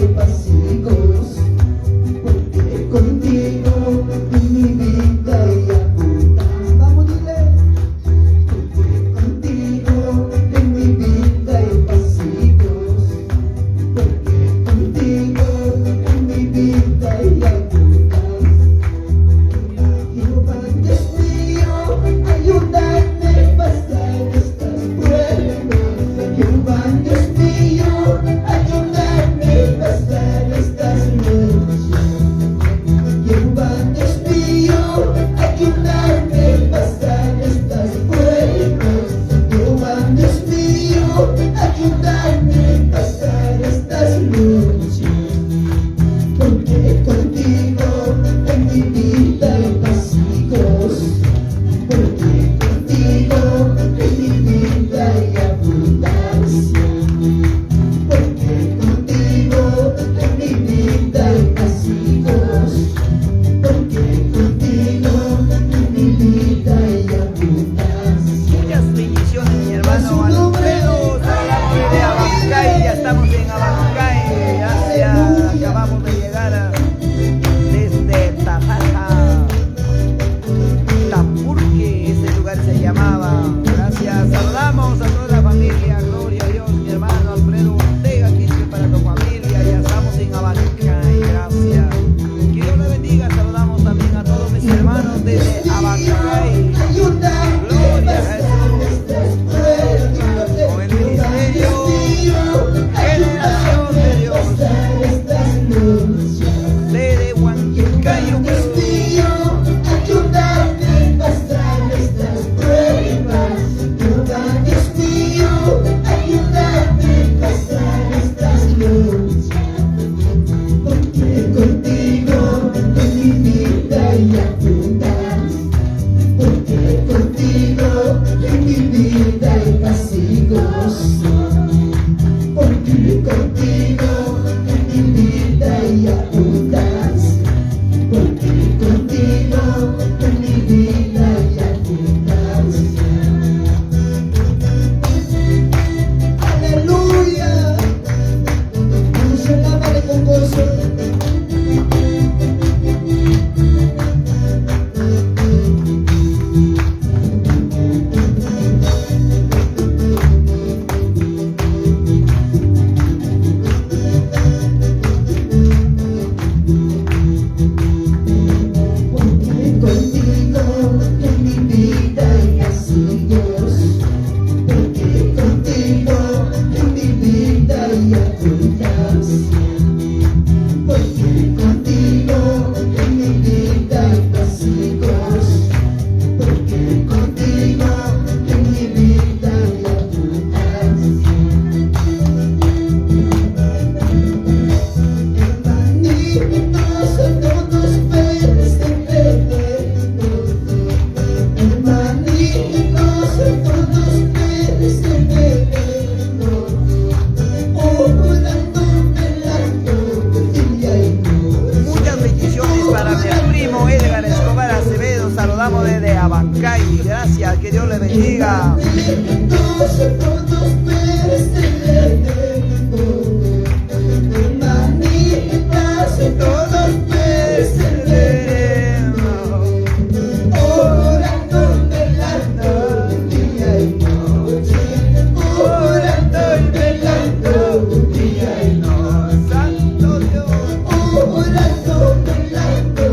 pasivos, porque contigo en mi vida y apunta. Vamos, dile. Porque contigo en mi vida y pasivos, porque contigo en mi vida y apunta. Jehová Dios mío, ayúdame a pasar estas pruebas. Jehová Dios mío, ayúdame a pasar estas luchas. Jehová Dios mío, ayúdame a pasar estas pruebas. Jehová Dios mío, ayúdame a pasar estas luchas. Porque contigo en mi vida hay pasivos, porque contigo en mi vida hay abundancia, porque contigo en mi vida hay pasivos, porque contigo en mi vida hay abundancia. Muchas bendiciones, mi hermano Alfredo. Saludamos de Abancay, ya estamos en Abancay. Gracias, acabamos de llegar desde Tapaja, Tapurque, ese lugar se llamaba. Gracias, saludamos a toda la familia. Gloria a Dios, mi hermano Alfredo Ortega, que dice para tu familia. Ya estamos en Abancay, gracias. Que Dios le bendiga. Saludamos también a todos mis hermanos desde Abancay. Gloria a Jesús. Con el ministerio Generación de Dios de Huancayo, Dios mío, ayúdame a pasar estas pruebas. Jehová Dios mío, ayúdame a pasar estas luchas. Porque contigo en mi vida hay abundancia, porque contigo en mi vida hay pasivos, porque contigo en mi vida hay abundancia, porque contigo en mi vida hay abundancia. Aleluya. Vamos a alabarle con gozo. Porque contigo en mi vida hay pasivos, porque contigo en mi vida hay abundancia, porque contigo en mi vida hay pasivos, porque contigo en mi vida hay abundancia. Hermanitos son todos peces de veneno, hermanitos son todos peces de veneno, orando, velando día y noche. muchas bendiciones para mi primo Edgar Escobar Acevedo. Saludamos desde Abancay. Gracias, que Dios le bendiga. Hermanitos son todos peces de veneno, hermanitos son todos peces de veneno, orando, velando día y noche, orando y velando día y noche, Santo Dios. orando, velando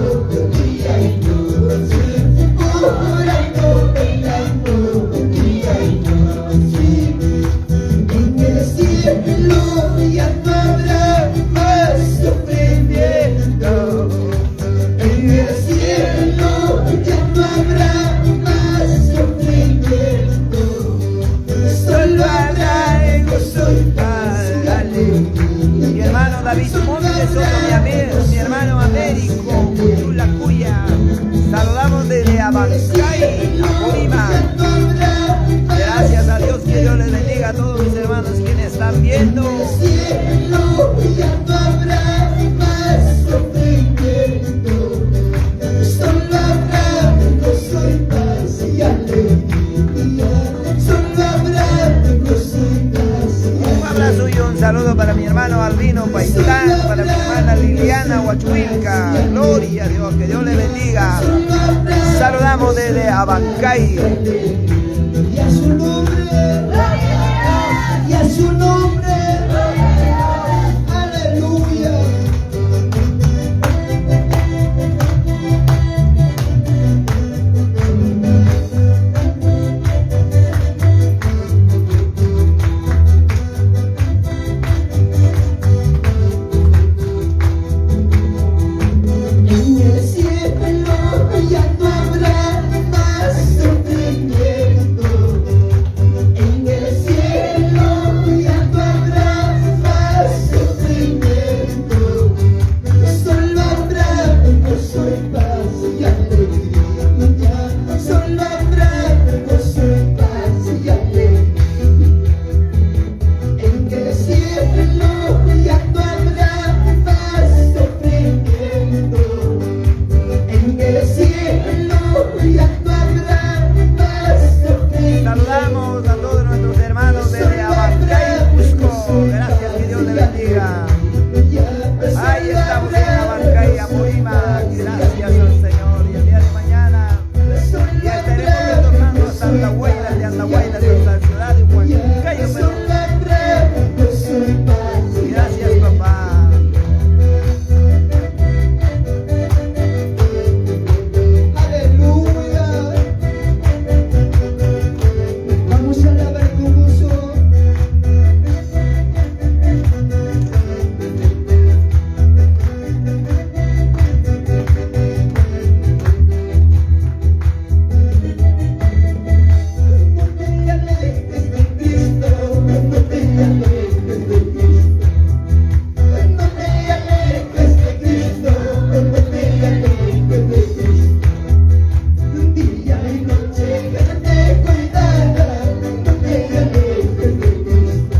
día y noche, orando, velando día y noche. En el cielo ya no habrá más sufrimiento. En el cielo ya no habrá más sufrimiento. Solo habrá gozo y paz y alegría. Mi hermano David Montes, mi hermano Américo, Cuyula Cuya. Saludamos desde Abancay, Apurímac. Gracias a Dios, que Dios les bendiga a todos mis hermanos quienes están viendo. Cielo ya no habrá más sufrimiento, solo habrá gozo y paz y alegría, solo habrá gozo y paz y alegría. Un abrazo y un saludo para mi hermano Albino Paisán. Huachuilca. Gloria a Dios, que Dios le bendiga. Saludamos desde Abancay. Y a su nombre, y a su nombre, aleluya. En el cielo ya no habrá más sufrimiento. En el cielo ya no habrá más sufrimiento. Solo habrá gozo y paz y alegría. Solo habrá gozo y paz y alegría. En el cielo ya no habrá más sufrimiento. En el cielo ya no habrá más sufrimiento. Saludamos a todos nuestros hermanos desde Abancay, Cusco. Gracias, que Dios le bendiga. Ahí estamos en Abancay, Apurímac. Gracias al Señor. Y el día de mañana ya estaremos retornando a Santa Huaylas de Andahuaylas, en la ciudad de Huancayo, Perú. Gracias, papá. Aleluya. Vamos a alabar con gozo. No te alejes de Cristo, no te alejes de Cristo. No te alejes de Cristo, no te alejes de Cristo. Día y noche que te cuidará, no te alejes de Cristo.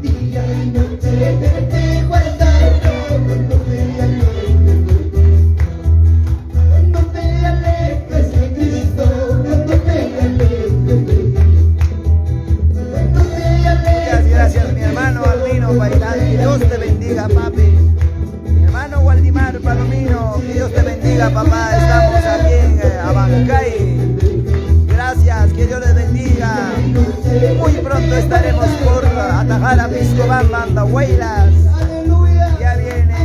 Día y noche que te guardará, no te alejes de Cristo. No te alejes de Cristo, no te alejes de Cristo. No te alejes. Gracias, mi hermano Albino Bailán. Que Dios te bendiga, papi. Mi hermano Waldimar Palomino, que Dios te bendiga, papá. Estamos aquí en Abancay. Gracias, que Dios les bendiga. Muy pronto estaremos por atajar a Piscobamba, Andahuaylas. Aleluya. Ya viene.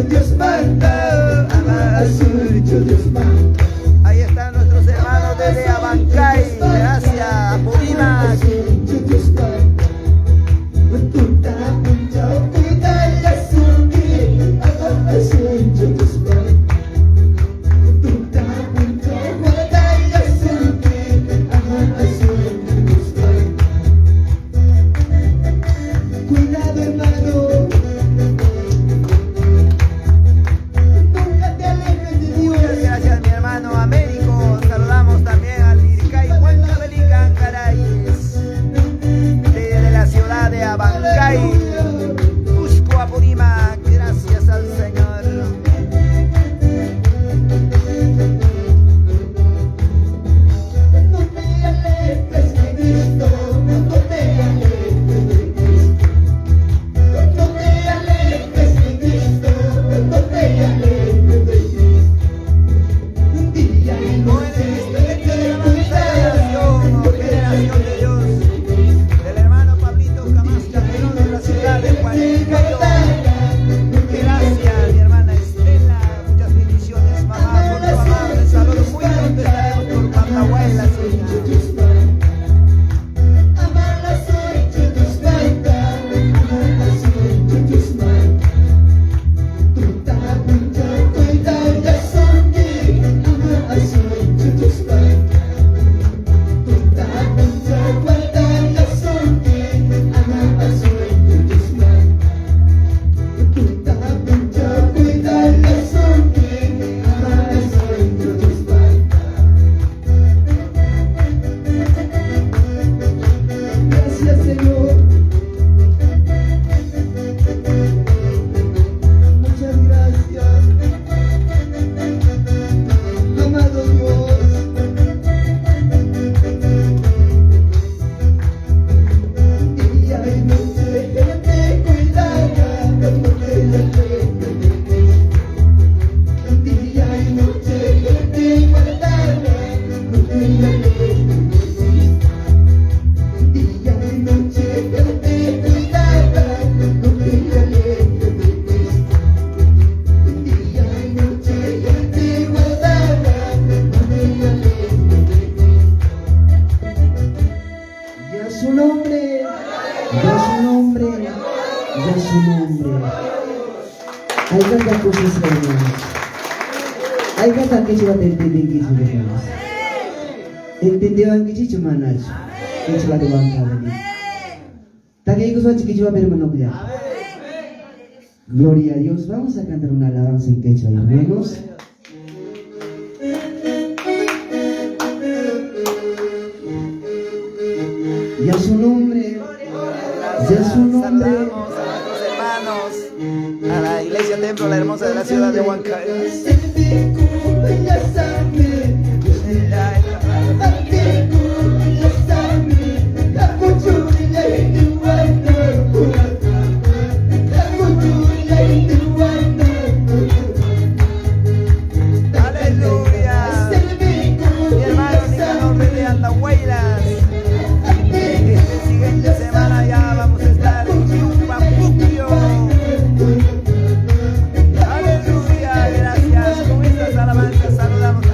Dios manda, amar suyo, Dios manda. Ahí están nuestros hermanos desde Abancay. Gracias, Apurímac. Dios manda. Tuta punta tuta ya suki, amar suyo, Dios manda. Tuta punta tuta ya suki, amar suyo, Dios manda. Cuidado, hermano. Nunca te alejes de Dios. Muchas gracias, mi hermano Américo. Saludamos también al Liricay Huancavelican Carayes, desde la ciudad de Abancay, Cusco, Apurímac. Gracias al Señor. No te alejes de Cristo, no te alejes de Cristo. No su nombre. Hay tantas cosas hermanos. Hay tantas que yo te entendí que yo hermanos. Entendeban que yo manach. Que yo te van a venir. También que yo que yo hermano ya. Gloria a Dios. Vamos a cantar una alabanza en quechua, hermanos. Y a su nombre. Y a su nombre. Saludamos a nuestros hermanos, a la iglesia templo, la hermosa de la ciudad de Huancayo. Aleluya. Mi hermano Nicanor de Andahuaylas. Esta siguiente semana ya vamos a estar en Yupapuquio. Aleluya, gracias. Con estas alabanzas saludamos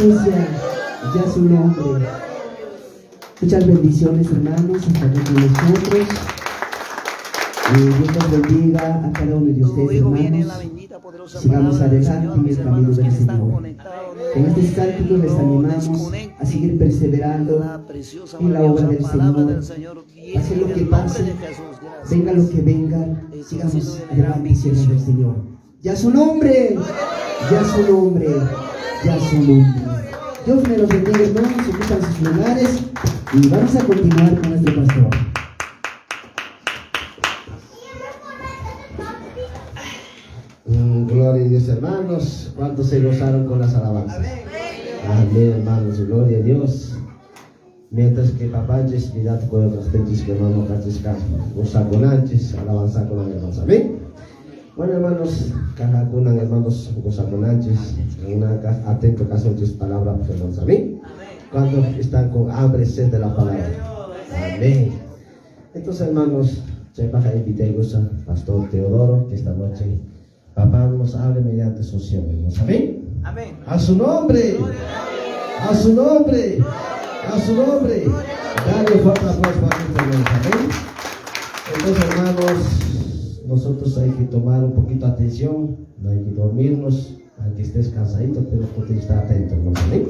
presencia y a su nombre. Muchas bendiciones, hermanos, hasta aquí con nosotros. Dios los bendiga a cada uno de ustedes, Luego viene la hermanos. bendita, poderosa Sigamos palabra del adelante Señor, en mis el camino hermanos del que están Señor. conectados. Con estos cánticos les No animamos desconecten a seguir perseverando la preciosa, en la obra maravillosa del palabra Señor. del Señor. Viene Pase lo en que el nombre pase, de Jesús. Gracias. venga lo que venga, Eso ha sigamos sido de gran adelante sirviendo al bendición. Señor. Ya su nombre, ya su nombre, ya su nombre. Dios me los bendiga, hermanos, ocupan sus lugares y vamos a continuar con nuestro pastor. Gloria a Dios, hermanos. ¿Cuántos se gozaron con las alabanzas? Amén, hermanos. Gloria a Dios. Mientras que papá mirad con las gentes que hermano Francisca goza con antes, alabanza con hermanos. Amén. Bueno, hermanos, caja con hermanos goza con antes, en una atento caso de tus palabras, hermanos. Amén. ¿Cuántos están con hambre y sed de la palabra? Amén. Entonces, hermanos, sepa que invité a Pastor Teodoro que esta noche papá nos hable mediante su unción, hermanos. Amén. Amén. A su nombre, a su nombre, a su nombre. Dale fuerte aplauso para nuestro hermano. Amén. Entonces, hermanos, nosotros hay que tomar un poquito de atención, no hay que dormirnos, aunque estés cansadito, pero tú tienes que estar atento, hermanos. Amén.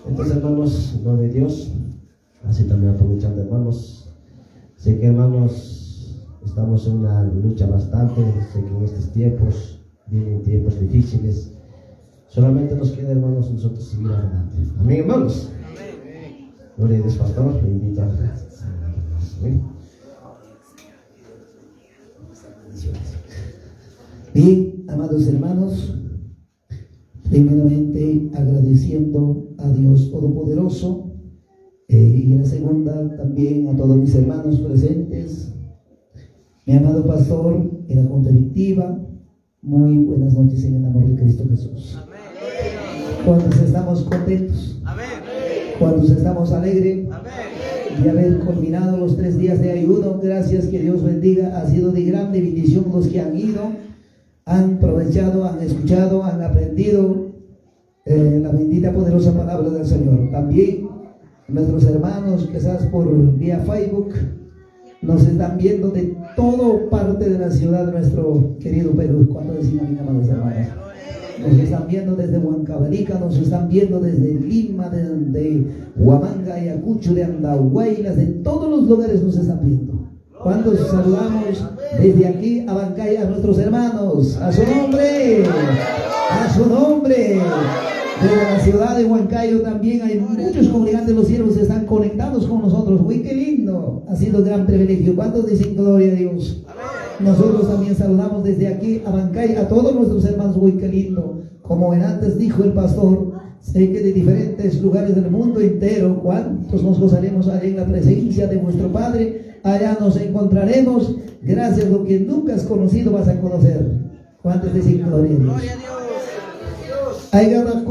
Entonces, hermanos, en nombre de Dios, así también aprovechando, hermanos, sé que, hermanos, estamos en una lucha bastante, sé que en estos tiempos vienen tiempos difíciles. Solamente nos queda, hermanos, nosotros seguir adelante. Amén, hermanos. Gloria a Dios, pastor, me invita. Amén. Bien, amados hermanos, primeramente agradeciendo a Dios Todopoderoso y en la segunda también a todos mis hermanos presentes, mi amado pastor y la junta directiva. Muy buenas noches en el amor de Cristo Jesús. ¿Cuántos estamos contentos? ¿Cuántos estamos alegres de haber culminado los 3 días de ayuno? Gracias, que Dios bendiga. Ha sido de grande bendición los que han ido, han aprovechado, han escuchado, han aprendido la bendita poderosa palabra del Señor. También nuestros hermanos, quizás por vía Facebook, nos están viendo de toda parte de la ciudad de nuestro querido Perú. ¿Cuánto decimos, mis amados hermanos? Nos están viendo desde Huancavelica, nos están viendo desde Lima, de Huamanga, Ayacucho, de Andahuaylas, de todos los lugares nos están viendo. Cuando saludamos desde aquí a Bancay a nuestros hermanos, a su nombre, a su nombre. Desde la ciudad de Huancayo también hay muchos congregantes de los cielos que están conectados con nosotros. Uy, qué lindo, ha sido un gran privilegio. ¿Cuántos dicen gloria a Dios? Nosotros también saludamos desde aquí a Bancay a todos nuestros hermanos. Uy, qué lindo. Como en antes dijo el pastor, sé que de diferentes lugares del mundo entero, ¿cuántos nos gozaremos allá en la presencia de vuestro Padre? Allá nos encontraremos. Gracias, lo que nunca has conocido vas a conocer. ¿Cuántos dicen gloria a Dios? Hay ganas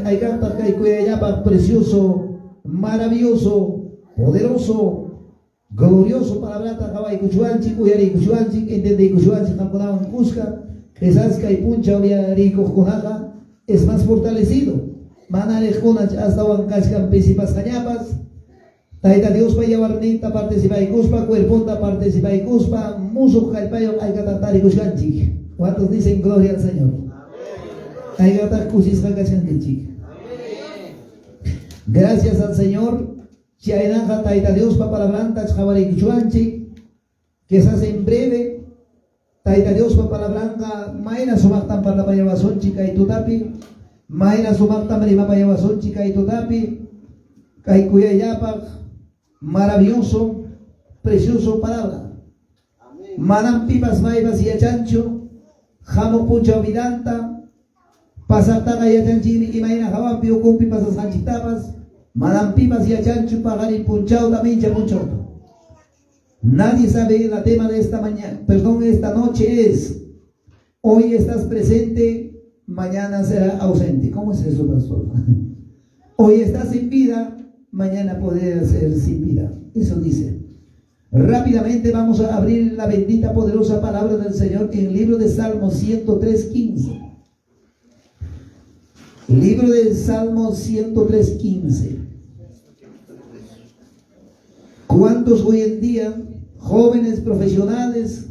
hay ganas precioso, maravilloso, poderoso, glorioso palabrata Hawaii Cuchuanchi, Cuyari Cuchuanchi, Entende Cuchuanchi, Tamponaban Cusca, quizás que hay puncha obvia rico conaja, es más fortalecido. Manare Conach hasta Huancachcan Pesipas Cañapas, Taita Dios para llevar nita participa y cuspa, cuerponta participa y cuspa, muso jalpayo hay gatatari Cuchuanchi. ¿Cuántos dicen gloria al Señor? Gracias al Señor, Dios que se hace en breve. Taita Dios para la blanca, Maina Sumaktan para la Payabazón chica y Tutapi, Maina Sumaktan para la Payabazón chica y Tutapi, Kaikuya Yapak, maravilloso, precioso palabra. Manam Pipas Maibas y Achancho, Jamo Pucha Vidanta. Pasartaka y Achanchini y Maina Jawapi o Kumpi pasas Sanchitapas, Madam Pipas y Achanchu Pagari Punchao también mucho. Nadie sabe el tema de esta mañana, esta noche es: hoy estás presente, mañana será ausente. ¿Cómo es eso, pastor? Hoy estás sin vida, mañana podrás ser sin vida. Eso dice. Rápidamente vamos a abrir la bendita poderosa palabra del Señor en el libro de Salmos 103:15. Libro de Salmos 103:15. ¿Cuántos hoy en día, jóvenes profesionales,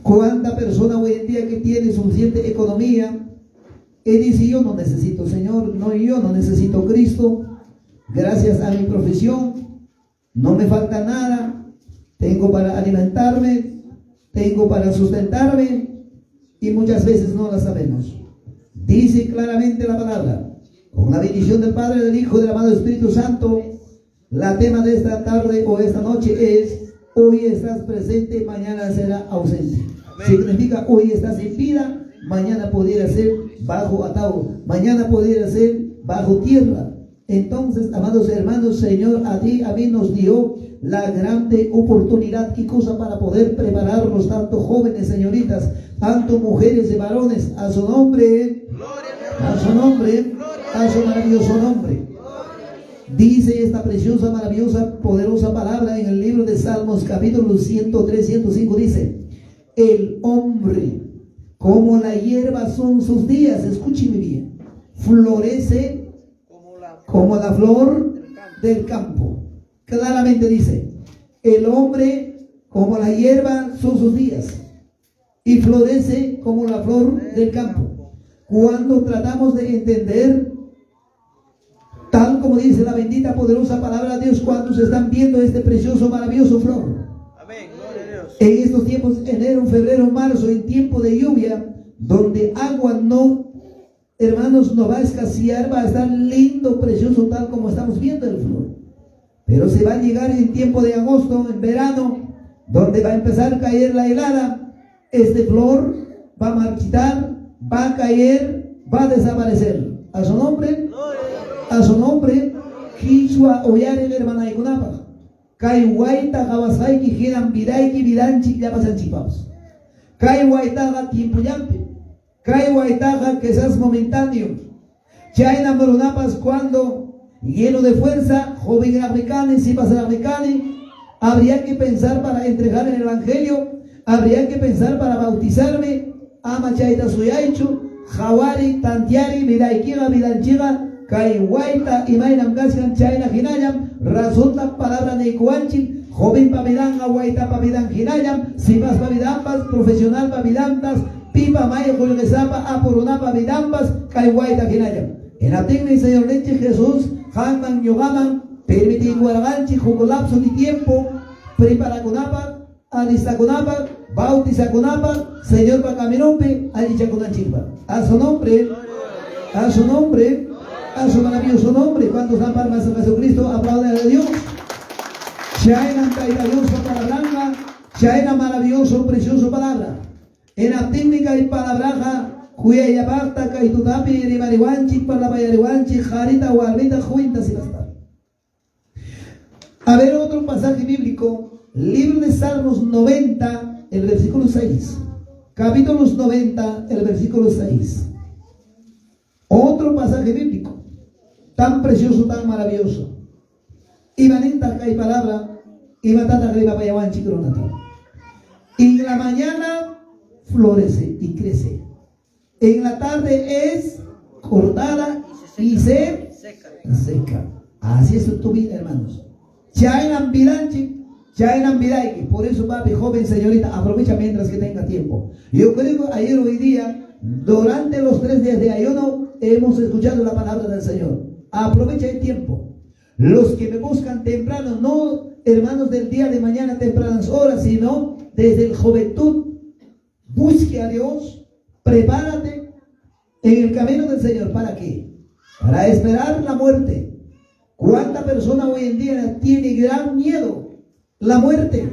cuánta persona hoy en día que tiene suficiente economía y dice: yo no necesito Señor, no, yo no necesito Cristo, gracias a mi profesión no me falta nada, tengo para alimentarme, tengo para sustentarme, y muchas veces no la sabemos. Dice claramente la palabra, con la bendición del Padre, del Hijo y del amado Espíritu Santo, la tema de esta tarde o esta noche es: hoy estás presente, mañana será ausente. Significa, hoy estás en vida, mañana pudiera ser bajo ataúd, mañana pudiera ser bajo tierra. Entonces, amados hermanos, Señor a ti, a mí nos dio la grande oportunidad y cosa para poder prepararnos, tanto jóvenes, señoritas, tanto mujeres y varones, a su nombre, a su nombre, a su maravilloso nombre. Dice esta preciosa, maravillosa, poderosa palabra en el libro de Salmos, capítulo 103, 105, dice: el hombre, como la hierba son sus días, escúcheme bien, florece como la flor del campo. Claramente dice: el hombre, como la hierba son sus días, y florece como la flor del campo. Cuando tratamos de entender, tal como dice la bendita, poderosa palabra de Dios, cuando se están viendo este precioso, maravilloso flor. Amén, gloria a Dios. En estos tiempos, enero, febrero, marzo, en tiempo de lluvia, donde agua no, hermanos, no va a escasear, va a estar lindo, precioso, tal como estamos viendo el flor. Pero se va a llegar en tiempo de agosto, en verano, donde va a empezar a caer la helada, este flor va a marchitar, va a caer, va a desaparecer. A su nombre, a su nombre, Quechua Oyare hermana Ikunapa, Kai Guaita Gabasai, que quedan Vidaiki, Vidanchi, Yapasan Chipaos. Kai Guaitaga tiempo yampe, Kai Guaitaga que seas momentáneo. Chaina Morunapas cuando lleno de fuerza, joven africano, si pasa africano, habría que pensar para entregar el evangelio, habría que pensar para bautizarme. Ama Chaita Suyaichu, Jawari, Tantiari, Vidaikiga, Vidanchiga, Kaiwaita, Imainam Gaskan, Chaina Hinayam, resulta palabra de Ikuanchi, joven Pavidan, Aguaita Pavidan Hinayam, Sipas Pavidambas, profesional Pavidantas, Pipa Maya Julgesapa, Apuruna Pavidambas, Kaiwaita Hinayam. En la técnica, Señor Leche Jesús, Hanman Yogaman, permitir Guaraganchi, Jucolapso de tiempo, prepara Kunapa, Alista Kunapa, bautiza Kunapa, Señor Pacaminompe, Alicha Kunachimba. A su nombre, a su nombre, a su maravilloso nombre. ¿Cuántos dan palmas a Jesucristo? Aplauden a Dios. Shaina maravillosa palabra, Shaina maravilloso, precioso palabra. En la técnica y palabra, cuya yabarta, kaitutapi, ribariwanchi, parlabayariwanchi, jarita, guarbita, juinta, si basta. A ver otro pasaje bíblico. Libro de Salmos 90, el versículo 6. Capítulos 90, el versículo 6. Otro pasaje bíblico, tan precioso, tan maravilloso. Ibanenta hay palabra, Ibatata Griba Payawan Chicronata. Y en la mañana florece y crece. En la tarde es cortada y se seca. Así es tu vida, hermanos. Chainan Bilanchi. Por eso, papi, joven, señorita, aprovecha mientras que tenga tiempo. Yo creo que ayer, hoy día, durante los 3 días de ayuno, hemos escuchado la palabra del Señor. Aprovecha el tiempo. Los que me buscan temprano, no hermanos del día de mañana tempranas horas, sino desde la juventud, busque a Dios, prepárate en el camino del Señor. ¿Para qué? Para esperar la muerte. ¿Cuánta persona hoy en día tiene gran miedo? La muerte.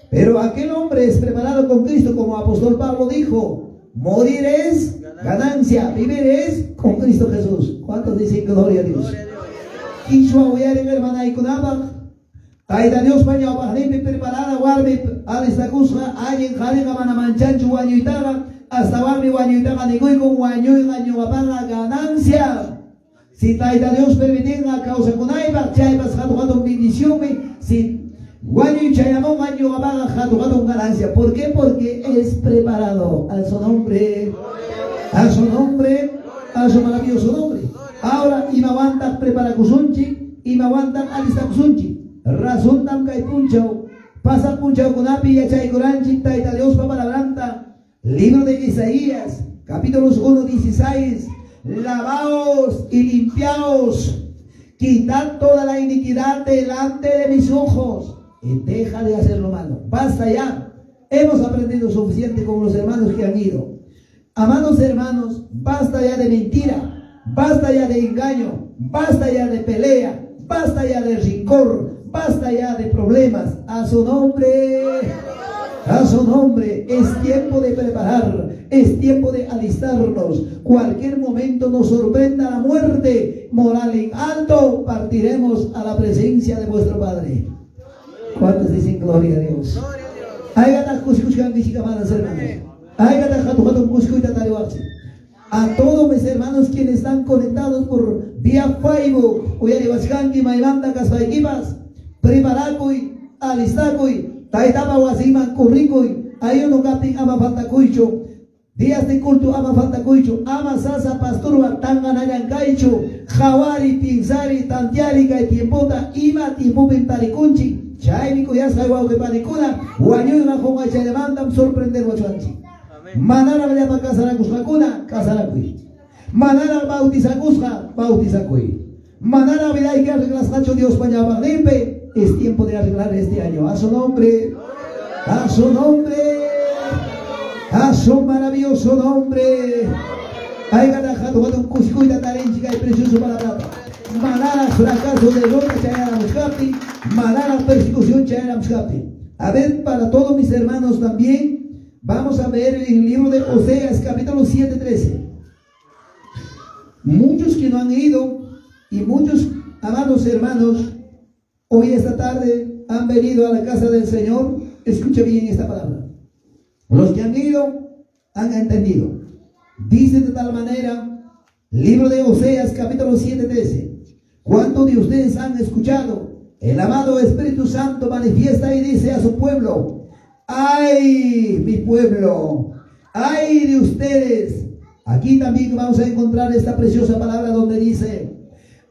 Pero aquel hombre es preparado con Cristo, como apóstol Pablo dijo: morir es ganancia, vivir es con Cristo Jesús. ¿Cuántos dicen gloria a Dios? Quechua Oyare hermana Ikunaba, Aida Dios Paña Pajripe preparada, Warme, Alistacusa, Ayen Jaren Amanamanchachu, Guanyuitaga, hasta Warme Guanyuitaga, Nigoy con Guanyoy, Gañuapanga, ganancia. Si Taita Dios permitenga causa con Aiba, Chaipas, Jatujaton bendición, si Guanyoy Chayamón, Gañuapanga, Jatujaton ganancia. ¿Por qué? Porque es preparado. A su nombre, a su nombre, a su maravilloso nombre. Ahora, imawantak prepara kusunchi, imawantak alista kusunchi. Razón tam kai punchao, pasa punchao kunapi yachay kuranchi, taita Dios papalabranta. Libro de Isaías, capítulos 1:16. Lavaos y limpiaos, quitad toda la iniquidad delante de mis ojos y deja de hacer lo malo. Basta ya, hemos aprendido suficiente con los hermanos que han ido. Amados hermanos, basta ya de mentira, basta ya de engaño, basta ya de pelea, basta ya de rencor, basta ya de problemas. A su nombre, a su nombre, es tiempo de preparar, es tiempo de alistarnos. Cualquier momento nos sorprenda la muerte moral en alto, partiremos a la presencia de vuestro Padre. ¿Cuántos dicen gloria a Dios? A todos mis hermanos quienes están conectados por vía Facebook, preparakuy, alistakuy, taitapa wasiman kurrikuy, ayuno kapin ama faltakuycho, días de culto ama faltakuycho, ama sasa pasturwa tanganayankaycho, jawari, pinsari, tantiari, kay tiempota, ima tiempo pentarikunchi, chayni kuyasay wawke panikuna, wanyuna jonga chaymandam sorprender wachuanchi. Manara vayapa kasarakusqakuna, kasarakuy. Manara bautizakusqa, bautizakuy. Manara viday que arreglasqacho Dios pañaba limpe. Es tiempo de arreglar este año. A su nombre, a su nombre, a su maravilloso nombre. Hay ganado un cusco y tarenchica y precioso para plata. Manara fracaso de Roma chayara muscapi, manara persecución chayara muscapi. A ver, para todos mis hermanos también, vamos a ver el libro de Oseas, capítulo 7:13. Muchos que no han ido y muchos amados hermanos hoy esta tarde han venido a la casa del Señor. Escucha bien esta palabra. Los que han ido han entendido. Dice de tal manera, libro de Oseas, capítulo 7:13. ¿Cuántos de ustedes han escuchado? El amado Espíritu Santo manifiesta y dice a su pueblo: ¡ay, mi pueblo! ¡Ay de ustedes! Aquí también vamos a encontrar esta preciosa palabra donde dice: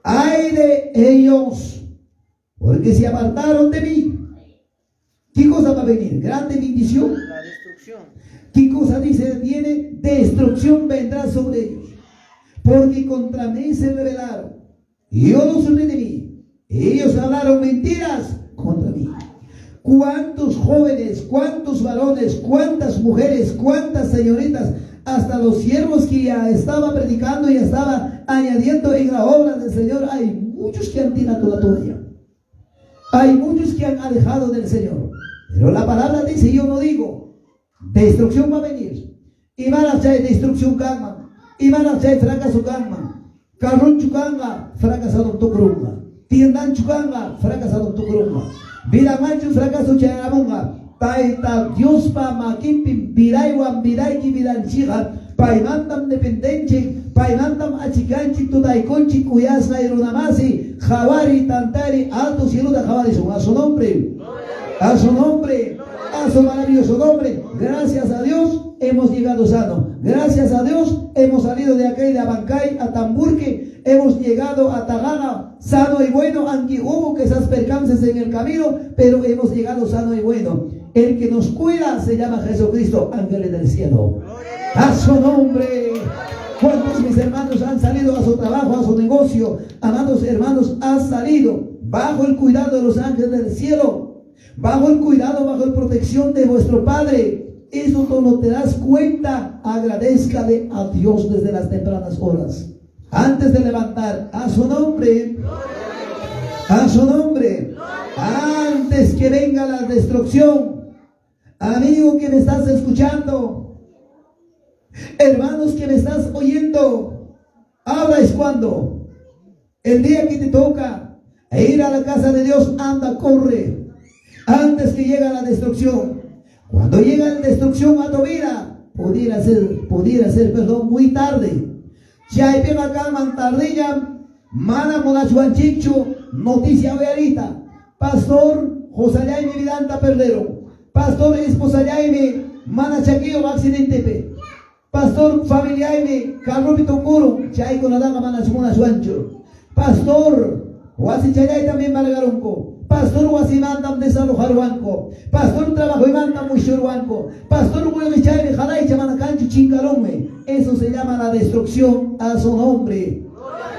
¡ay de ellos! Porque se apartaron de mí. ¿Qué cosa va a venir? Grande bendición. La destrucción. ¿Qué cosa dice? Viene destrucción, vendrá sobre ellos. Porque contra mí se rebelaron. Y yo los redimí. Ellos hablaron mentiras contra mí. ¿Cuántos jóvenes, cuántos varones, cuántas mujeres, cuántas señoritas, hasta los siervos que ya estaba predicando y estaba añadiendo en la obra del Señor? Hay muchos que han tirado la toalla. Hay muchos que han alejado del Señor. Pero la palabra dice, yo no digo, destrucción va a venir. Y van a hacer destrucción gama. Y van a hacer fracaso gama. Carrón chukanga, fracasado tukrunga. Tiendan chukanga, fracasado tukrunga. Vida mancho, fracaso chayaramunga. Taita Dios pa makimpim, viraiwan, viraiki, viranchija. Paimandam dependenche, paimandam achikanchi, tutaikonchi, cuyasa y runamasi, jawari, tantari, alto cielo de jawari, son a su nombre, a su nombre, a su maravilloso nombre. Gracias a Dios hemos llegado sano, gracias a Dios hemos salido de acá y de Abancay a Tamburque, hemos llegado a Tagana sano y bueno, aunque hubo que esas percances en el camino, pero hemos llegado sano y bueno. El que nos cuida se llama Jesucristo, ángeles del cielo. A su nombre. ¿Cuántos mis hermanos han salido a su trabajo, a su negocio? Amados hermanos, han salido bajo el cuidado de los ángeles del cielo, bajo el cuidado, bajo la protección de vuestro Padre. Eso tú no te das cuenta. Agradézcale a Dios desde las tempranas horas. Antes de levantar, a su nombre. A su nombre. Antes que venga la destrucción. Amigo que me estás escuchando, hermanos que me estás oyendo, ahora es cuando, el día que te toca ir a la casa de Dios, anda, corre, antes que llegue la destrucción. Cuando llega la destrucción a tu vida, pudiera ser, muy tarde. Chay pega acá mantardilla, mana monachuanchicho, noticia ahorita, Pastor José Jaime Vidanta Perdero. Pastor esposa Jaime, mana chaqueo accidente pe. Pastor, familia me carropito muro, chay con la daga manas mona suancho. Pastor, wasi chay también margaronco. Pastor, wasi mandam desalojar banco. Pastor, trabajo y mandam mushur banco. Pastor, huele chay de jalay chamana cancho chingalome. Eso se llama la destrucción a su nombre.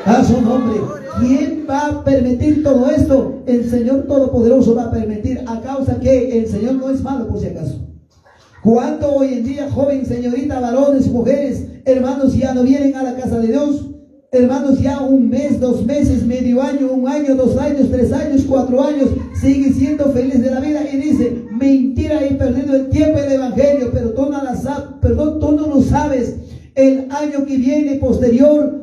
A su nombre. ¿Quién va a permitir todo esto? El Señor Todopoderoso va a permitir, a causa que el Señor no es malo, por si acaso. ¿Cuánto hoy en día, joven, señorita, varones, mujeres, hermanos, ya no vienen a la casa de Dios? Hermanos, ya un mes, 2 meses, medio año, 1 año, 2 años, 3 años, 4 años, siguen siendo felices de la vida y dice, mentira, he perdido el tiempo del evangelio, pero tú no lo sabes. El año que viene posterior,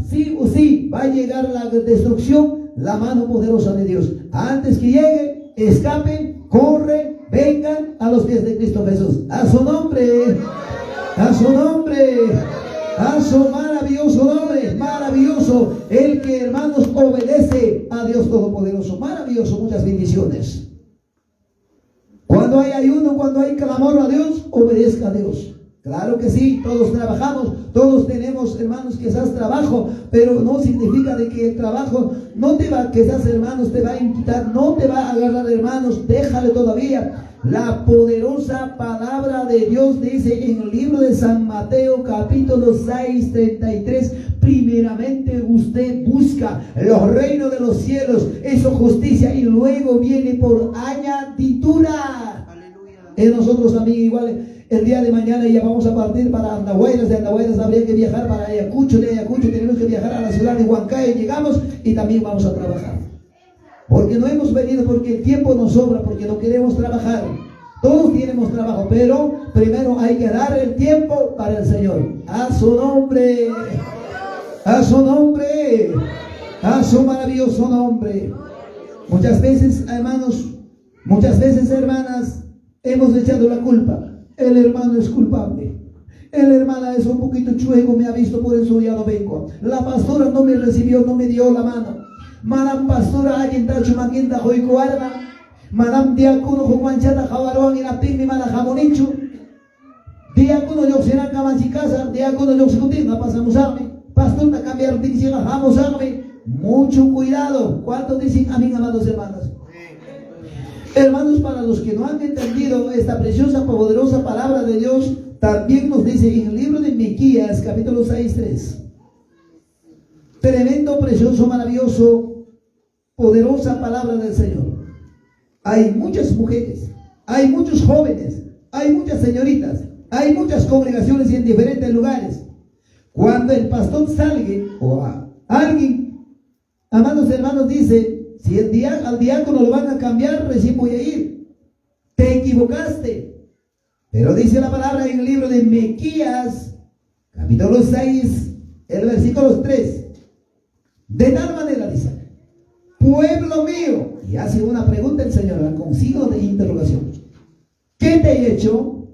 sí o sí, va a llegar la destrucción, la mano poderosa de Dios. Antes que llegue, escapen, corren, vengan a los pies de Cristo Jesús. A su nombre, a su nombre, a su maravilloso nombre, maravilloso, el que, hermanos, obedece a Dios Todopoderoso. Maravilloso, muchas bendiciones. Cuando hay ayuno, cuando hay clamor a Dios, obedezca a Dios. Claro que sí, todos trabajamos, todos tenemos, hermanos, quizás trabajo, pero no significa de que el trabajo no te va, quizás, hermanos, te va a inquitar, no te va a agarrar, hermanos, déjale todavía. La poderosa palabra de Dios dice en el libro de San Mateo, capítulo 6, 33, primeramente usted busca los reinos de los cielos, eso justicia, y luego viene por añadidura. En nosotros también igual. El día de mañana ya vamos a partir para Andahuaylas. De Andahuaylas habría que viajar para Ayacucho. De Ayacucho tenemos que viajar a la ciudad de Huancayo. Llegamos y también vamos a trabajar. Porque no hemos venido porque el tiempo nos sobra, porque no queremos trabajar. Todos tenemos trabajo, pero primero hay que dar el tiempo para el Señor. A su nombre. A su nombre. A su maravilloso nombre. Muchas veces, hermanos, muchas veces, hermanas, hemos echado la culpa. El hermano es culpable. El hermana es un poquito chueco, me ha visto, por eso ya no vengo. La pastora no me recibió, no me dio la mano. Madam pastora, alguien está chumaquinta, joico arma. Madam diácono, jomanchata, jabarón, y la pigmi, mala jamonicho. Diácono, yo será camachicasa, diácono, yo se no pasamos arme. Pastor, a cambiar dicción, vamos arme. Mucho cuidado. ¿Cuántos dicen amén, amados hermanos? Hermanos, para los que no han entendido esta preciosa, poderosa palabra de Dios, también nos dice en el libro de Miquías, capítulo 6:3. Tremendo, precioso, maravilloso, poderosa palabra del Señor. Hay muchas mujeres, hay muchos jóvenes, hay muchas señoritas, hay muchas congregaciones en diferentes lugares. Cuando el pastor salga o alguien, amados hermanos, dice, si al diácono lo van a cambiar, recién voy a ir. Te equivocaste. Pero dice la palabra en el libro de Miquías, capítulo 6, el versículo 3. De tal manera dice, pueblo mío, y hace una pregunta el Señor, con signo de interrogación. ¿Qué te he hecho?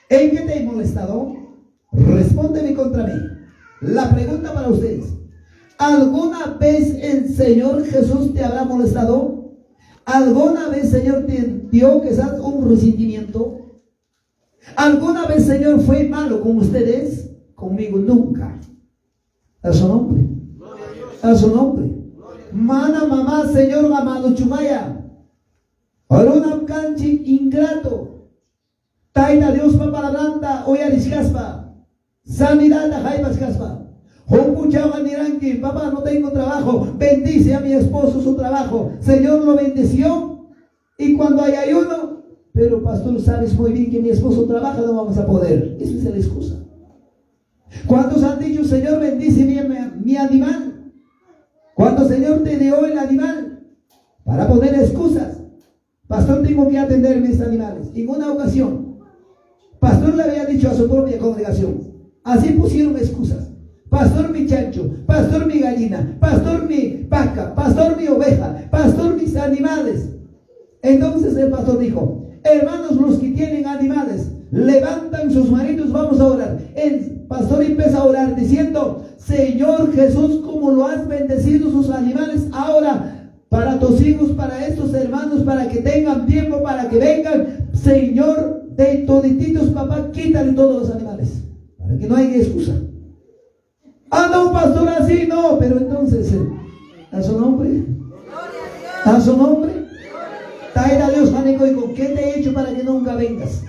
¿En qué te he molestado? Respóndeme contra mí. La pregunta para ustedes. ¿Alguna vez el Señor Jesús te habrá molestado? ¿Alguna vez, Señor, te dio quizás un resentimiento? ¿Alguna vez, Señor, fue malo con ustedes? Conmigo nunca. A su nombre. A su nombre. Mana, mamá, Señor, amado Chumaya. Orunam canchi ingrato. Taita Dios papá la blanda, oyaris caspa. Sanidad la jaibas caspa. Papá, no tengo trabajo, bendice a mi esposo su trabajo. Señor lo bendició. Y cuando hay ayuno, pero pastor, sabes muy bien que mi esposo trabaja, no vamos a poder. Esa es la excusa. ¿Cuántos han dicho, Señor, bendice mi animal? Cuando Señor te dio el animal, para poner excusas, pastor, tengo que atender mis animales. En una ocasión, pastor le había dicho a su propia congregación, así pusieron excusas. Pastor mi chancho, pastor mi gallina, pastor mi vaca, pastor mi oveja, pastor mis animales. Entonces el pastor dijo, hermanos, los que tienen animales, levantan sus manitos, vamos a orar. El pastor empieza a orar diciendo, Señor Jesús, como lo has bendecido sus animales, ahora para tus hijos, para estos hermanos, para que tengan tiempo, para que vengan, Señor, de todititos, papá, quítale todos los animales. para que no haya excusa. Ah, no, pastor, así no, pero entonces, a su nombre, a su nombre, trae a Dios, Janeco, y con qué te he hecho para que nunca vengas.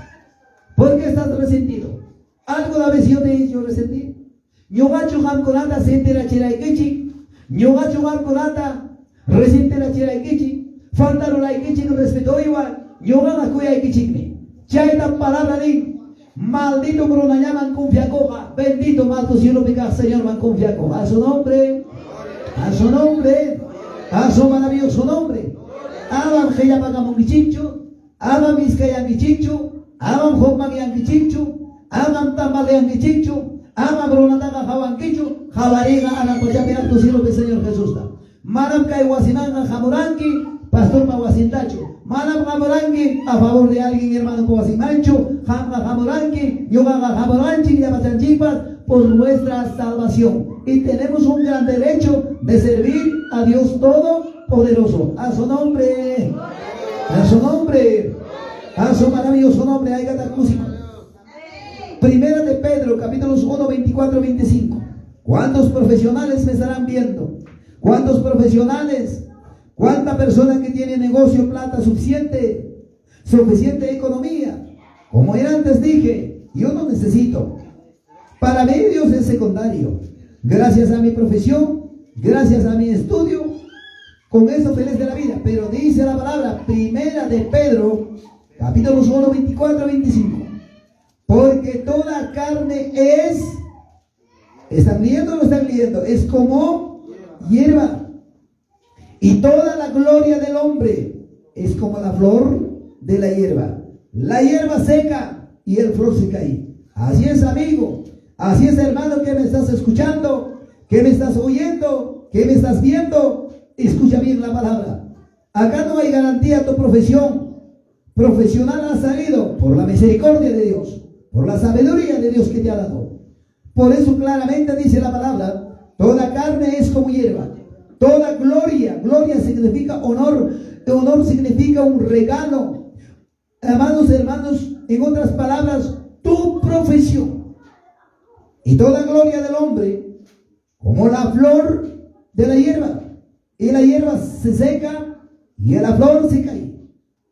¿Por qué estás resentido? ¿Alguna vez yo te he hecho resentir? Yo gacho ham conata, siente la chera y kichi. Yo gacho ham conata, resente la chera y kichi. Faltaron la kichi no respeto igual. Yo gana cuya y kichi. Chaita palabra de maldito por una llama confía coja. Bendito mal tu cielo pica, Señor, man confía coja. A su nombre, a su nombre, a su maravilloso nombre. Aban que ya pagamos kichicho, aban miscayan kichicho, aban hokman yan kichicho. Aman tambalean kichicho, aman bronataga jawan kicho, jabariga anan cochapiran tu cielo que Señor Jesús da. Manam kai wasinanga jamoranki, pastor pa wasintacho. Manam jamoranki a favor de alguien hermano pa wasimancho, jamga jamoranki, yoga jamoranchi, yamachanchipas por nuestra salvación. Y tenemos un gran derecho de servir a Dios Todopoderoso. A su nombre, a su nombre, a su maravilloso nombre, hay que música. Primera de Pedro, capítulos 1, 24, 25. ¿Cuántos profesionales me estarán viendo? ¿Cuántos profesionales? ¿Cuánta persona que tiene negocio, plata suficiente economía? Como era antes dije, yo no necesito. Para mí Dios es secundario. Gracias a mi profesión, gracias a mi estudio, con eso feliz de la vida. Pero dice la palabra, Primera de Pedro, capítulos 1, 24, 25. Porque toda carne ¿están viendo o no están leyendo? Es como hierba. Y toda la gloria del hombre es como la flor de la hierba. La hierba seca y el flor se cae. Así es, amigo. Así es, hermano, que me estás escuchando, que me estás oyendo, que me estás viendo. Escucha bien la palabra. Acá no hay garantía a tu profesión. Profesional ha salido por la misericordia de Dios, por la sabiduría de Dios que te ha dado. Por eso claramente dice la palabra, toda carne es como hierba. Toda gloria significa honor. Honor significa un regalo. Amados hermanos, en otras palabras, tu profesión. Y toda gloria del hombre, como la flor de la hierba. Y la hierba se seca y la flor se cae.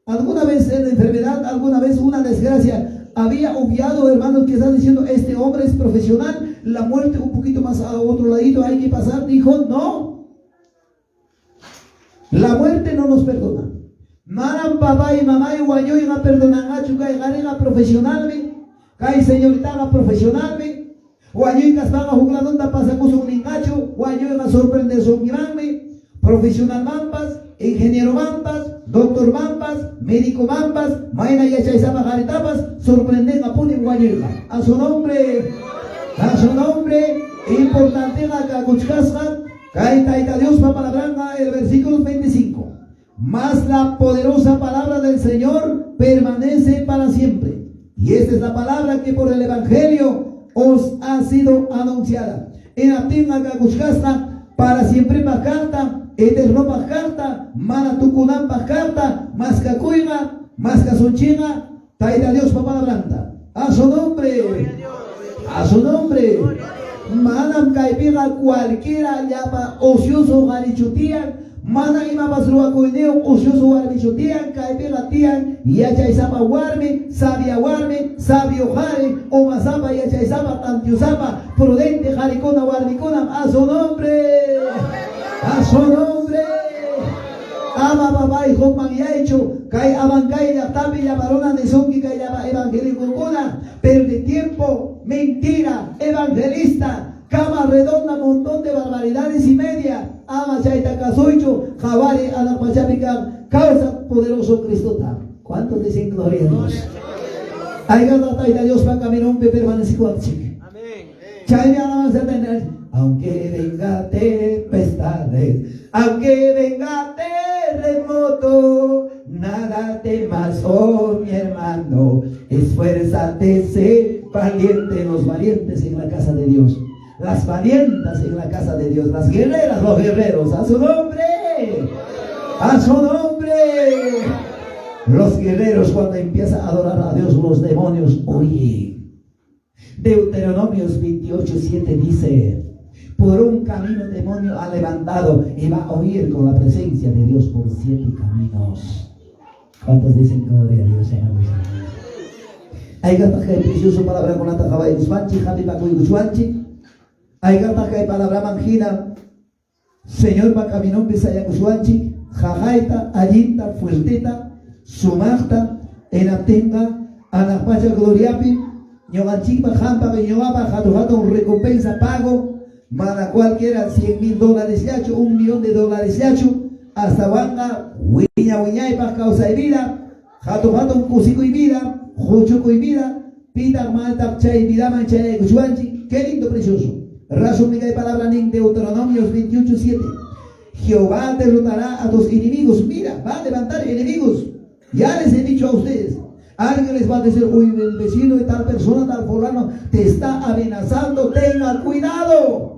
Alguna vez en la enfermedad, alguna vez una desgracia, había obviado, hermanos, que están diciendo, este hombre es profesional, la muerte un poquito más a otro ladito hay que pasar. Dijo, no. La muerte no nos perdona. Maran papá y mamá y guayo y a perdonar a chuca y garega profesionalmente. Kai señorita profesionalmente. Guayo y casbaga jugladón da pasa con un engacho. Guayo y a sorprender son grande. Profesional mampas, ingeniero mampas, doctor mampas, médico mampas, maina y echaizaba jaritapas, sorprenden a puni guayo. A su nombre, importante la cacuchcasca. Caita Dios para la blanca, el versículo 25. Mas la poderosa palabra del Señor permanece para siempre. Y esta es la palabra que por el Evangelio os ha sido anunciada. En Atinga Cacuchcasta, para siempre Bacarta, eterno Bacarta, Manatucunán Bacarta, Mascacuiga, Mascazonchiga, Taita Dios para la blanca. A su nombre, a su nombre. Manam caipiga cualquiera llama ocioso garichutian, mana ima basrua coineo ocioso garichutian, caipiga tian, yachaizapa guarme, sabio jare, o masapa yachaizapa tantiusapa, prudente jaricona guarnicona, a su nombre, a su nombre. Ama papá y Hokman ya hecho, Kai Abancay ya tape ya varona de Sonki Kai ya evangélico una, pero de tiempo, mentira, evangelista, cama redonda, montón de barbaridades y media, ama chaita casoicho, jabare a la pachapica, causa poderoso Cristota. ¿Cuántos dicen gloria a Dios? Hay que a Dios para caminar un permanecido al chique. Amén. Aunque venga tempestades, aunque venga terremoto, nada temas, oh mi hermano, esfuérzate, sé valiente. Los valientes en la casa de Dios, las valientas en la casa de Dios, las guerreras, los guerreros, a su nombre, a su nombre. Los guerreros cuando empiezan a adorar a Dios, los demonios huyen. Deuteronomios 28:7 dice: por un camino demonio ha levantado y va a huir con la presencia de Dios por 7 caminos. ¿Cuántos dicen gloria a Dios, hermanos? Hay gatas que hay precioso palabra con la tajaba de Guzmanchi, Javi Bacuy Guzmanchi. Hay gatas que hay palabra manjina. Señor Bacaminón Bisaya Guzmanchi, Jajaita, Ayinta, Fuerteta, Sumachta, Enatenga, Anapacha Gloriapi, Ñoganchipa, Jampa, Beñoapa, Jatojato, recompensa, pago. Para cualquiera $100,000 yacho, $1,000,000 yacho, hasta Wanga, Wiña y para causa de vida, Jato un Cusico y vida, Jochoco y vida, Pita Malta Chay vida Mancha de Guchuanchi. Qué lindo, precioso. Razón de palabra en Deuteronomios 28:7. Jehová derrotará a tus enemigos. Mira, va a levantar enemigos. Ya les he dicho a ustedes. Alguien les va a decir: uy, el vecino de tal persona, tal fulano, te está amenazando, tenga cuidado.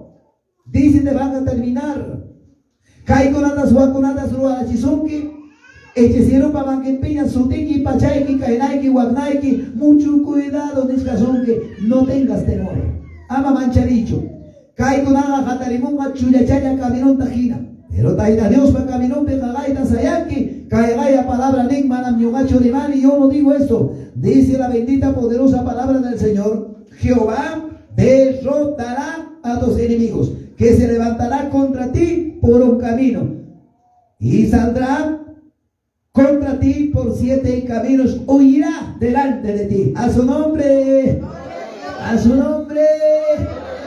Dicen te van a terminar. Kaikonatas, Wakonatas, Ruarachizonki, hechicero Pabanquempiña, Sutiki, Pachaiki, Kainaiki, Wagnaiki. Mucho cuidado, Nishkazonki, no tengas temor. Ama mancharicho. Kaikonada, Hatarimunga, Chuyachaya, Caminón Tajina. Pero Taita Dios para Caminón, Pegagaita, Sayaki, Kaigaya, palabra Ningmanam, Yugacho de Mani. Yo no digo esto. Dice la bendita, poderosa palabra del Señor: Jehová derrotará a tus enemigos, que se levantará contra ti por un camino y saldrá contra ti por 7 caminos, huirá delante de ti. A su nombre, a su nombre.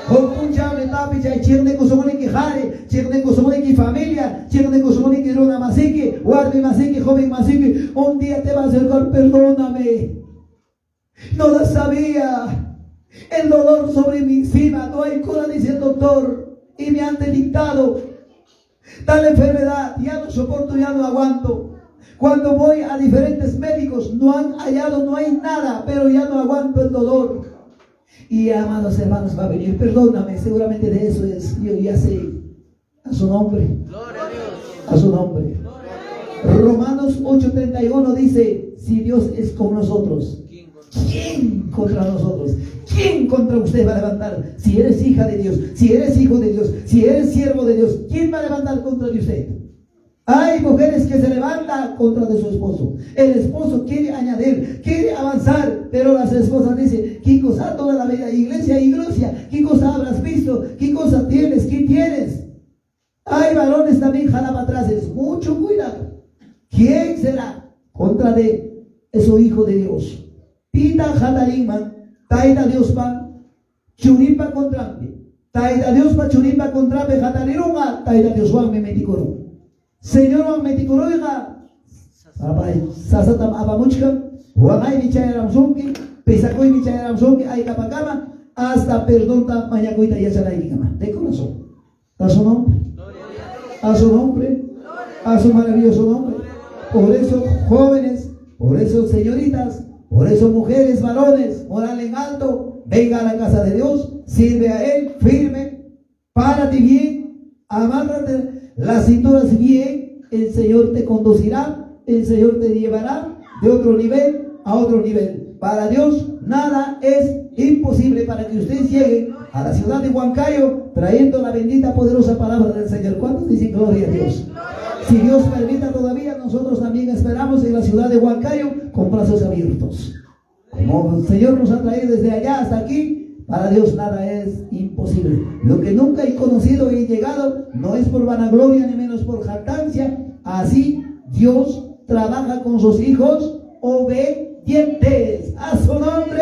Con mucha tapi chay chirne kusomoni ki jare, chirne kusomoni ki familia, chirne kusomoni ki runa masiki, guarde masiki, joven masiki. Un día te va a acercar: perdóname, no lo sabía. El dolor sobre mi encima, no hay cura, dice el doctor, y me han dictado tal enfermedad, ya no soporto, ya no aguanto. Cuando voy a diferentes médicos, no han hallado, no hay nada, pero ya no aguanto el dolor. Y amados hermanos, va a venir: perdóname, seguramente de eso es, yo ya sé. A su nombre, a su nombre. Romanos 8:31 dice: si Dios es con nosotros, ¿quién contra nosotros? ¿Quién contra usted va a levantar? Si eres hija de Dios, si eres hijo de Dios, si eres siervo de Dios, ¿quién va a levantar contra de usted? Hay mujeres que se levantan contra de su esposo. El esposo quiere añadir, quiere avanzar, pero las esposas dicen: ¿qué cosa toda la vida? Iglesia, iglesia, ¿qué cosa habrás visto? ¿Qué cosa tienes? ¿Qué tienes? Hay varones también jalaba atrás. Es mucho cuidado. ¿Quién será contra de esos hijos de Dios? Pita Jatariman, Taita Dios pa, Churipa contra mí. Taita Dios pa, Churipa contra mí, Jatarirunga, Taita Dios Juan me meticoro. Señor me meticoroiga, Sasatam Abamuchka, Wagay Michaya Ramsonki, Pesacoy Michaya Ramsonki, Aikapakama, hasta perdón ta Mayacoita y Asaraikama. De corazón. A su nombre, a su nombre, a su maravilloso nombre. Por eso, jóvenes, por eso, señoritas, por eso, mujeres, varones, moral en alto, venga a la casa de Dios, sirve a Él, firme, párate bien, amárrate las cinturas bien, el Señor te conducirá, el Señor te llevará de otro nivel a otro nivel. Para Dios nada es imposible. Para que usted llegue a la ciudad de Huancayo trayendo la bendita poderosa palabra del Señor. ¿Cuántos dicen gloria a Dios? Si Dios permita todavía, nosotros también esperamos en la ciudad de Huancayo con brazos abiertos. Como el Señor nos ha traído desde allá hasta aquí, para Dios nada es imposible. Lo que nunca he conocido y he llegado no es por vanagloria ni menos por jactancia. Así Dios trabaja con sus hijos obedientes. A su nombre,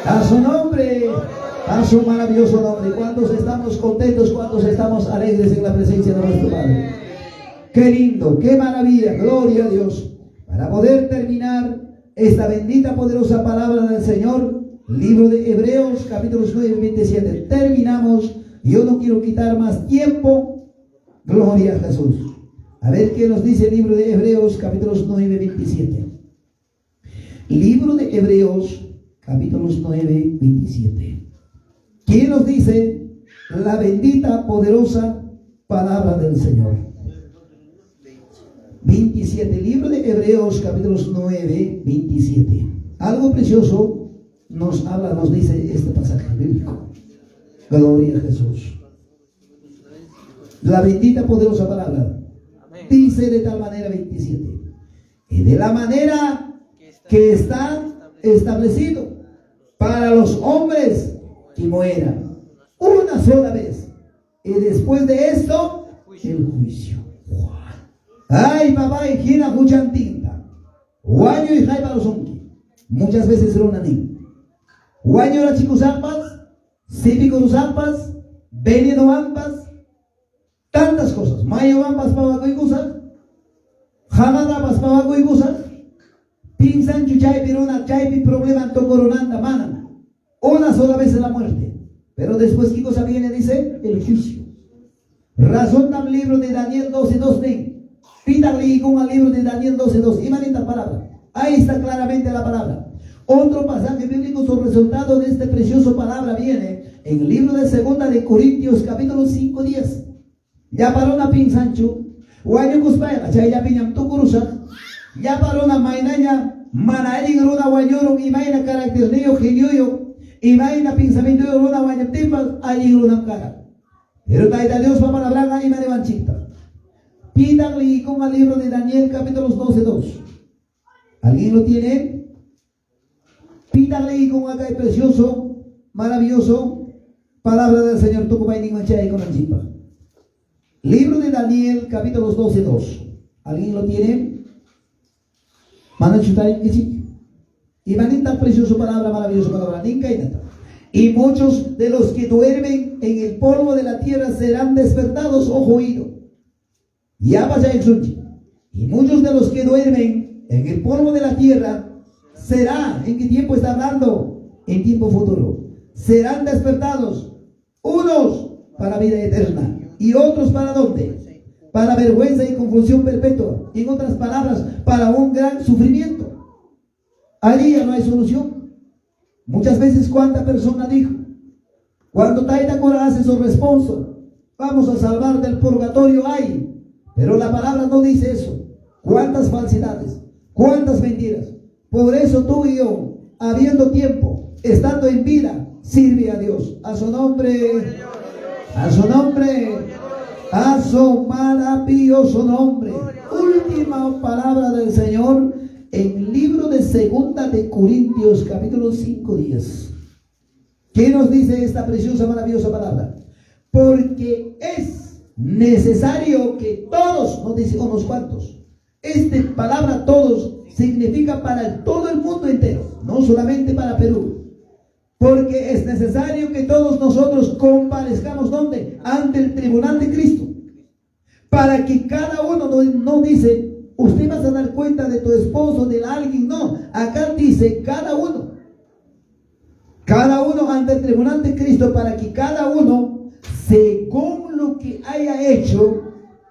a su nombre, a su maravilloso nombre. ¿Cuántos estamos contentos? ¿Cuántos estamos alegres en la presencia de nuestro Padre? Qué lindo, qué maravilla, gloria a Dios. Para poder terminar esta bendita poderosa palabra del Señor, libro de Hebreos, capítulos 9 y 27. Terminamos. Yo no quiero quitar más tiempo. Gloria a Jesús. A ver qué nos dice el libro de Hebreos, capítulos 9 y 27. Libro de Hebreos, capítulos 9 y 27. ¿Qué nos dice la bendita, poderosa palabra del Señor? 27. Libro de Hebreos, capítulos 9, 27. Algo precioso nos habla, nos dice este pasaje bíblico. Gloria a Jesús. La bendita poderosa palabra dice de tal manera 27. Y de la manera que está establecido para los hombres que mueran una sola vez. Y después de esto, el juicio. Ay, papá, y quién escuchan tinta. Guaño y jaiba los hombres. Muchas veces era una niña. Guaño la chicos ampas, cívico los ampas, venido ampas, tantas cosas. Mayo ampas para y cosas, jamada ampas para y cosas. Pinsan chuchay pirona chay problema en coronanda mana. Una sola vez la muerte. Pero después, ¿qué cosa viene? Dice el juicio. Razón del libro de Daniel 12:2. Pídale con el libro de Daniel 12:2. Imanita palabra. Ahí está claramente la palabra. Otro pasaje bíblico, su resultado de esta preciosa palabra viene en el libro de 2 de Corintios, capítulo 5:10. Ya paró una pinsancho. Guayo cuspaya, ya piñam tu curusa. Ya paró una mainaña. Manayi gruna guayoro y maina carácter leo genioyo. Y maina pensamiento de gruna guayam timpas. Allí gruna cara. Pero taita Dios va para hablar y me levanchita. Pídale con el libro de Daniel, capítulo 12:2. ¿Alguien lo tiene? Pídale con acá el precioso, maravilloso palabra del Señor. Libro de Daniel, capítulo 12:2. ¿Alguien lo tiene? Y manita precioso palabra, maravilloso palabra. Y muchos de los que duermen en el polvo de la tierra serán despertados, ojo oído. Ya pasa el sunchi. Y muchos de los que duermen en el polvo de la tierra serán, ¿en qué tiempo está hablando? En tiempo futuro. Serán despertados, unos para vida eterna y otros para ¿dónde? Para vergüenza y confusión perpetua. En otras palabras, para un gran sufrimiento. Allí ya no hay solución. Muchas veces, ¿cuánta persona dijo? Cuando Taita Cora hace su responso, vamos a salvar del purgatorio, hay. Pero la palabra no dice eso. ¿Cuántas falsedades? ¿Cuántas mentiras? Por eso tú y yo, habiendo tiempo, estando en vida, sirve a Dios. A su nombre, a su nombre, a su maravilloso nombre. Última palabra del Señor en el libro de 2 de Corintios, capítulo 5:10. ¿Qué nos dice esta preciosa, maravillosa palabra? Porque es necesario que todos, no dice unos cuantos, esta palabra todos significa para todo el mundo entero, no solamente para Perú. Porque es necesario que todos nosotros comparezcamos ¿dónde? Ante el tribunal de Cristo. Para que cada uno no dice, usted vas a dar cuenta de tu esposo, de alguien, no. Acá dice cada uno ante el tribunal de Cristo, para que cada uno, según lo que haya hecho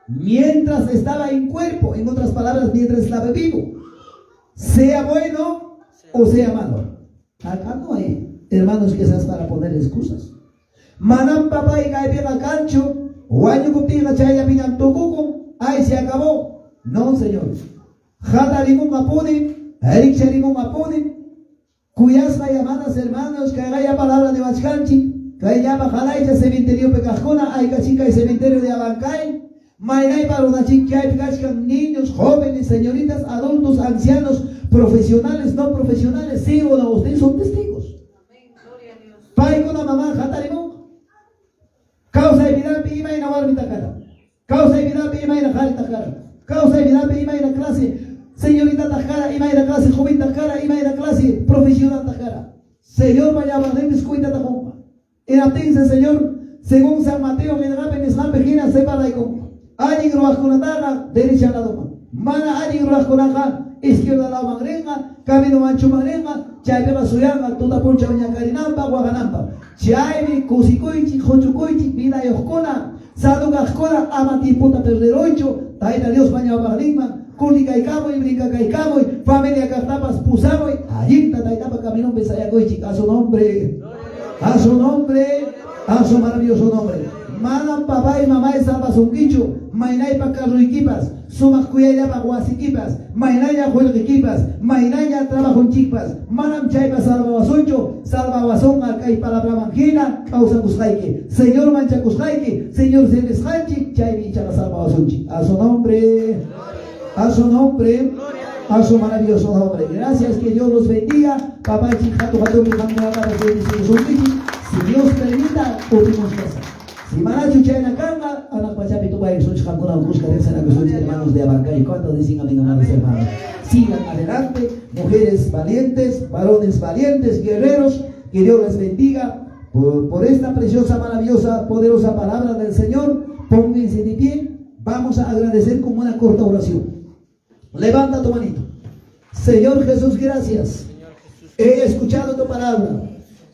mientras estaba en cuerpo, en otras palabras, mientras estaba vivo, sea bueno o sea malo. Acá no hay, hermanos, que seas para poner excusas. Manam papá y gaibela cancho, guayo cupina chaya piñan tocuco, ay, se acabó. No, señor. Jata limón apune, ericha limón apune, cuyas llamadas, hermanos, que haya palabra de Bachcanchi, que haya bajalaicha cementerio pecajona, hay cachica y cementerio de Abancay. Mainay para una chica, hay niños, jóvenes, señoritas, adultos, ancianos, profesionales, no profesionales, sí o no, ustedes son testigos. Pai con la mamá, jatarimón. Causa y vida, pima y na warmita cara. Causa y vida, pima y na jarita cara. Causa y vida, pima y na clase, señorita tajara, ima y na clase, joven tajara, ima y na clase, profesional tajara. Señor, vaya a ver, descuida tajompa. En atención, Señor, según San Mateo, que en Islam, Pejina, sepa la icon. Allí gruas con la taga, derecha a la doma. Mana allí gruas con la izquierda a la magrenga, camino mancho magrenga, chaypeba suyanga, toda poncha bañacarinampa, guaganampa. Chaybe, cosicoichi, jochucoichi, vida y oscona, sadugascona, amati puta perderoicho, taita Dios baña bagligma, curti caicamo y brinca caicamo, familia cartapas pusamo, allí taitapa camino besayacoichi, a su nombre, a su nombre, a su maravilloso nombre. Manam papá y mamá es salva su quicho, mainay pa carruiquipas, suma cuyaya pa guasiquipas, mainaya juelquipas, mainaya trabajo chipas, manam chaypa salva basuncho, salva basón alcay palabra mangina, causa cuscaike, señor mancha cuscaike, señor seres hanchi, chay bicha la salva basunchi. A su nombre, a su nombre, a su maravilloso nombre. Gracias, que Dios los bendiga. Papá chijato, pato, mi familia, si Dios permita, últimos casa. Si Manachu Chayna Kanga, Anak Pachapi Tubai, Such Hakuna, busca de hermanos de Abancay. ¿Cuántos dicen amén, amados hermanos? Sigan adelante, mujeres valientes, varones valientes, guerreros, que Dios les bendiga por esta preciosa, maravillosa, poderosa palabra del Señor. Pónganse de pie, vamos a agradecer con una corta oración. Levanta tu manito. Señor Jesús, gracias. He escuchado tu palabra,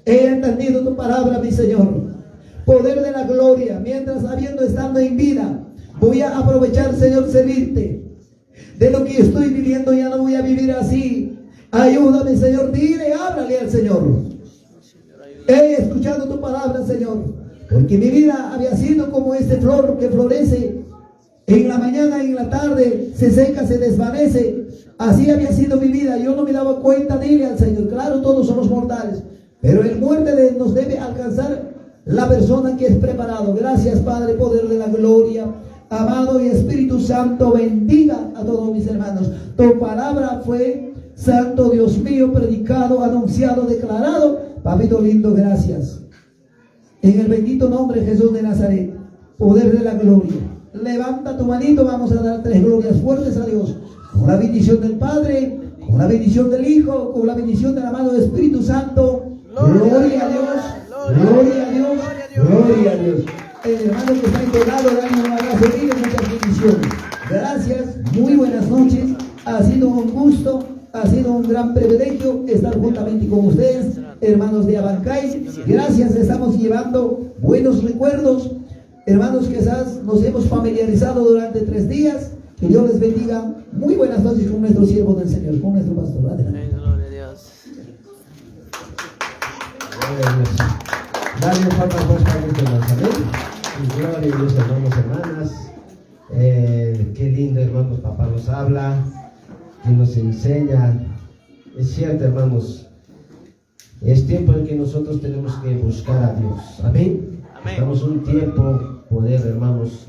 he entendido tu palabra, mi Señor. Poder de la gloria, mientras habiendo estando en vida, voy a aprovechar, Señor, servirte. De lo que estoy viviendo ya no voy a vivir así. Ayúdame, Señor, dile, háblale al Señor. He escuchado tu palabra, Señor, porque mi vida había sido como este flor que florece en la mañana, en la tarde, se seca, se desvanece. Así había sido mi vida. Yo no me daba cuenta, dile al Señor. Claro, todos somos mortales, pero el muerte nos debe alcanzar la persona que es preparado. Gracias, Padre, poder de la gloria. Amado y Espíritu Santo, bendiga a todos mis hermanos. Tu palabra fue, Santo Dios mío, predicado, anunciado, declarado. Papito lindo, gracias. En el bendito nombre de Jesús de Nazaret, poder de la gloria. Levanta tu manito, vamos a dar 3 glorias fuertes a Dios. Con la bendición del Padre, con la bendición del Hijo, con la bendición del amado Espíritu Santo. Gloria a Dios. Gloria a Dios, gloria a Dios. El hermano que está entonado, dale un abrazo, dile muchas bendiciones. Gracias, muy buenas noches. Ha sido un gusto, ha sido un gran privilegio estar juntamente con ustedes, hermanos de Abancay. Gracias, estamos llevando buenos recuerdos. Hermanos, quizás nos hemos familiarizado durante 3 días. Que Dios les bendiga. Muy buenas noches con nuestro siervo del Señor, con nuestro pastor. Adelante. Dale un fuerte aplauso para nuestro Nazaret. Gloria a Dios, hermanos, hermanas. Qué lindo, hermanos, papá nos habla, que nos enseña. Es cierto, hermanos, es tiempo en que nosotros tenemos que buscar a Dios. Amén. Estamos un tiempo poder, hermanos,